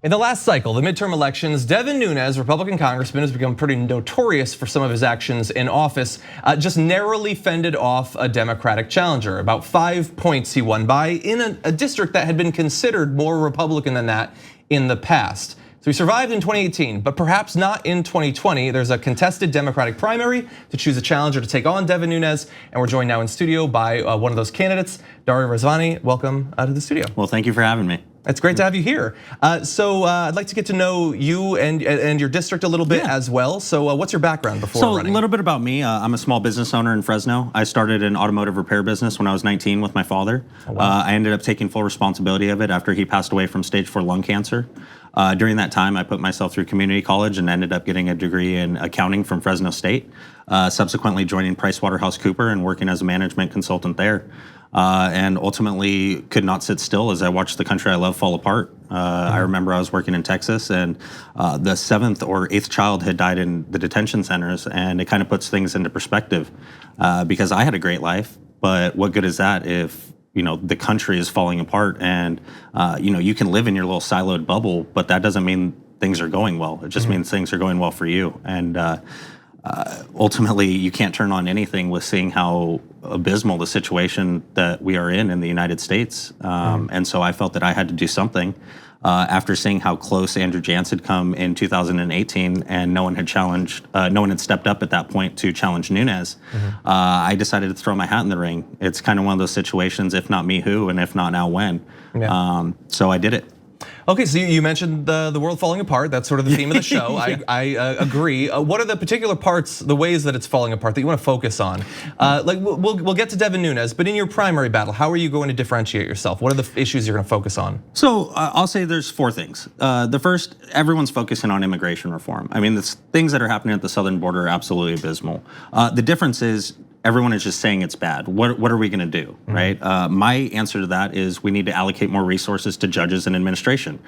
In the last cycle, the midterm elections, Devin Nunes, Republican congressman, has become pretty notorious for some of his actions in office, just narrowly fended off a Democratic challenger. About 5 points he won by in a district that had been considered more Republican than that in the past. So he survived in 2018, but perhaps not in 2020. There's a contested Democratic primary to choose a challenger to take on Devin Nunes, and we're joined now in studio by one of those candidates, Dary Rezvani. Welcome to the studio. Well, thank you for having me. It's great to have you here. So I'd like to get to know you and your district a little bit as well. So what's your background before running? So a little bit about me. I'm a small business owner in Fresno. I started an automotive repair business when I was 19 with my father. Oh, wow. I ended up taking full responsibility of it after he passed away from stage 4 lung cancer. During that time, I put myself through community college and ended up getting a degree in accounting from Fresno State. Subsequently joining PricewaterhouseCoopers and working as a management consultant there. And ultimately could not sit still as I watched the country I love fall apart. I remember I was working in Texas and the 7th or 8th child had died in the detention centers, and it kind of puts things into perspective because I had a great life, but what good is that if the country is falling apart and you can live in your little siloed bubble, but that doesn't mean things are going well. It just means things are going well for you. And ultimately, you can't turn on anything with seeing how abysmal the situation that we are in the United States. And so I felt that I had to do something after seeing how close Andrew Jansen had come in 2018 and no one had stepped up at that point to challenge Nunes. I decided to throw my hat in the ring. It's kind of one of those situations, if not me, who, and if not now, when. Yeah. So I did it. Okay, so you mentioned the world falling apart. That's sort of the theme of the show. I agree. What are the particular parts, the ways that it's falling apart that you want to focus on? Like we'll get to Devin Nunes, but in your primary battle, how are you going to differentiate yourself? What are the issues you're going to focus on? So I'll say there's 4 things. The first, everyone's focusing on immigration reform. I mean, the things that are happening at the southern border are absolutely abysmal. The difference is, everyone is just saying it's bad. What are we going to do, right? My answer to that is we need to allocate more resources to judges and administration.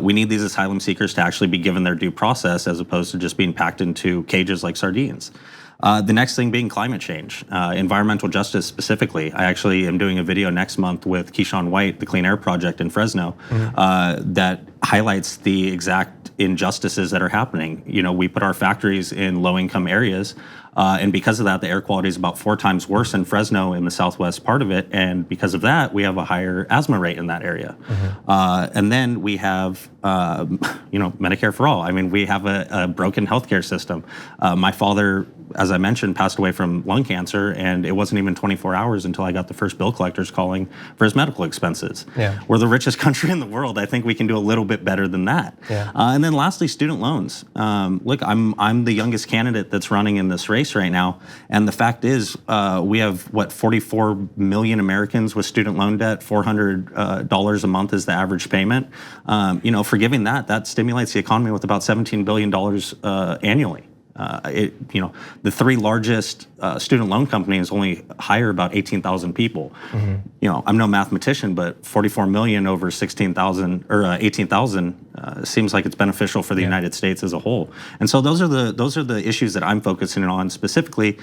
We need these asylum seekers to actually be given their due process as opposed to just being packed into cages like sardines. The next thing being climate change, environmental justice specifically. I actually am doing a video next month with Keyshawn White, the Clean Air Project in Fresno, that highlights the exact injustices that are happening. We put our factories in low-income areas, and because of that, the air quality is about 4 times worse in Fresno in the southwest part of it, and because of that, we have a higher asthma rate in that area. And then we have, Medicare for all. I mean, we have a broken healthcare system. My father, as I mentioned, passed away from lung cancer, and it wasn't even 24 hours until I got the first bill collectors calling for his medical expenses. Yeah. We're the richest country in the world. I think we can do a little bit better than that. Yeah. And then lastly, student loans. Look, I'm the youngest candidate that's running in this race right now, and the fact is, we have 44 million Americans with student loan debt. $400 a month is the average payment. Forgiving that stimulates the economy with about $17 billion annually. The 3 largest student loan companies only hire about 18,000 people. I'm no mathematician, but 44 million over 16,000 or 18,000 seems like it's beneficial for the United States as a whole. And so those are the issues that I'm focusing on specifically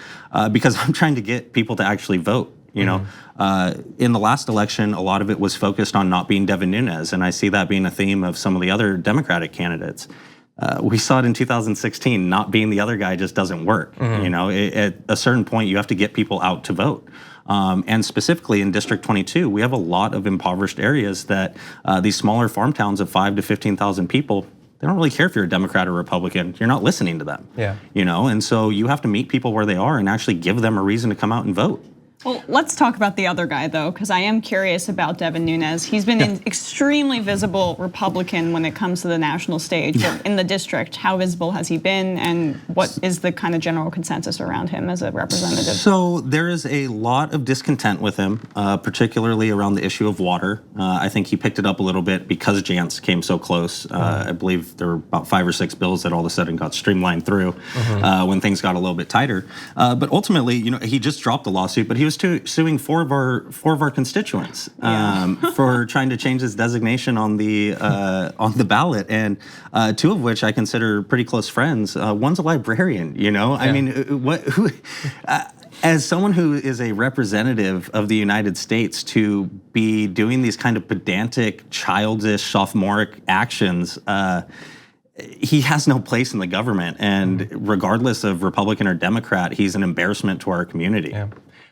because I'm trying to get people to actually vote. In the last election, a lot of it was focused on not being Devin Nunes, and I see that being a theme of some of the other Democratic candidates. We saw it in 2016. Not being the other guy just doesn't work. At a certain point, you have to get people out to vote. And specifically in District 22, we have a lot of impoverished areas that these smaller farm towns of 5 to 15,000 people, they don't really care if you're a Democrat or Republican. You're not listening to them. And so you have to meet people where they are and actually give them a reason to come out and vote. Well, let's talk about the other guy, though, because I am curious about Devin Nunes. He's been an extremely visible Republican when it comes to the national stage. But in the district, how visible has he been, and what is the kind of general consensus around him as a representative? So there is a lot of discontent with him, particularly around the issue of water. I think he picked it up a little bit because Jantz came so close. I believe there were about 5 or 6 bills that all of a sudden got streamlined through when things got a little bit tighter. But ultimately, he just dropped the lawsuit, but he was suing 4 of our constituents for trying to change his designation on the ballot, and 2 of which I consider pretty close friends. One's a librarian. I mean, As someone who is a representative of the United States, to be doing these kind of pedantic, childish, sophomoric actions, he has no place in the government. And regardless of Republican or Democrat, he's an embarrassment to our community. Yeah.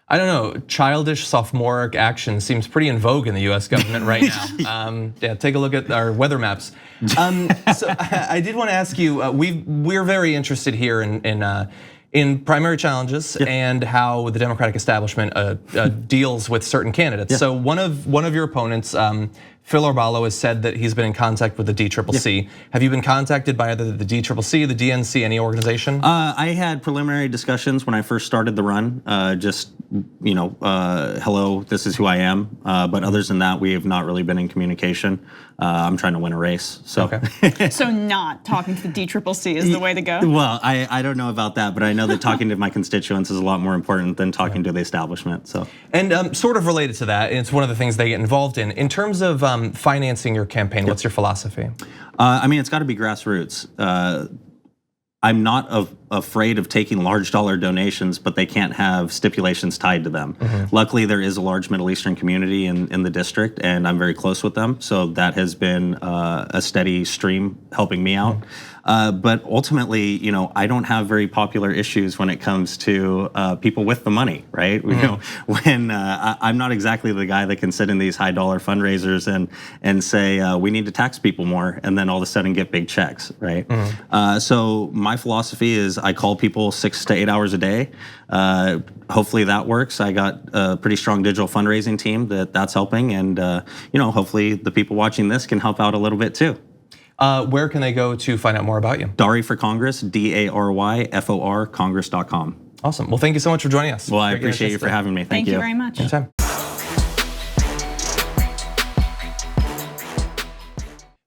I don't know, childish sophomoric action seems pretty in vogue in the US government right now. Yeah, take a look at our weather maps. So I did want to ask you, we're very interested here in primary challenges and how the Democratic establishment deals with certain candidates. So one of your opponents, Phil Arballo, has said that he's been in contact with the DCCC. Have you been contacted by either the DCCC, the DNC, any organization? I had preliminary discussions when I first started the run. Just, hello, this is who I am. But other than that, we have not really been in communication. I'm trying to win a race, so. Okay. So not talking to the DCCC is the way to go? Well, I don't know about that, but I know that talking to my constituents is a lot more important than talking to the establishment, so. And sort of related to that, it's one of the things they get involved in. In terms of financing your campaign, what's your philosophy? I mean, it's got to be grassroots. I'm not afraid of taking large dollar donations, but they can't have stipulations tied to them. Luckily, there is a large Middle Eastern community in the district, and I'm very close with them. So that has been a steady stream helping me out. But ultimately, I don't have very popular issues when it comes to people with the money, right? When I'm not exactly the guy that can sit in these high dollar fundraisers and say we need to tax people more, and then all of a sudden get big checks, right? So my philosophy is I call people 6 to 8 hours a day. Hopefully that works. I got a pretty strong digital fundraising team that's helping, and hopefully the people watching this can help out a little bit too. Where can they go to find out more about you? Dary for Congress, DaryFor Congress.com. Awesome. Well, thank you so much for joining us. Well, I appreciate you for having me. Thank you very much. Anytime.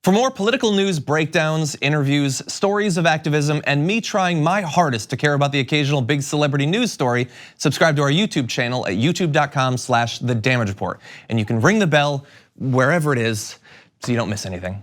For more political news breakdowns, interviews, stories of activism, and me trying my hardest to care about the occasional big celebrity news story, subscribe to our YouTube channel at youtube.com/The Damage Report. And you can ring the bell wherever it is so you don't miss anything.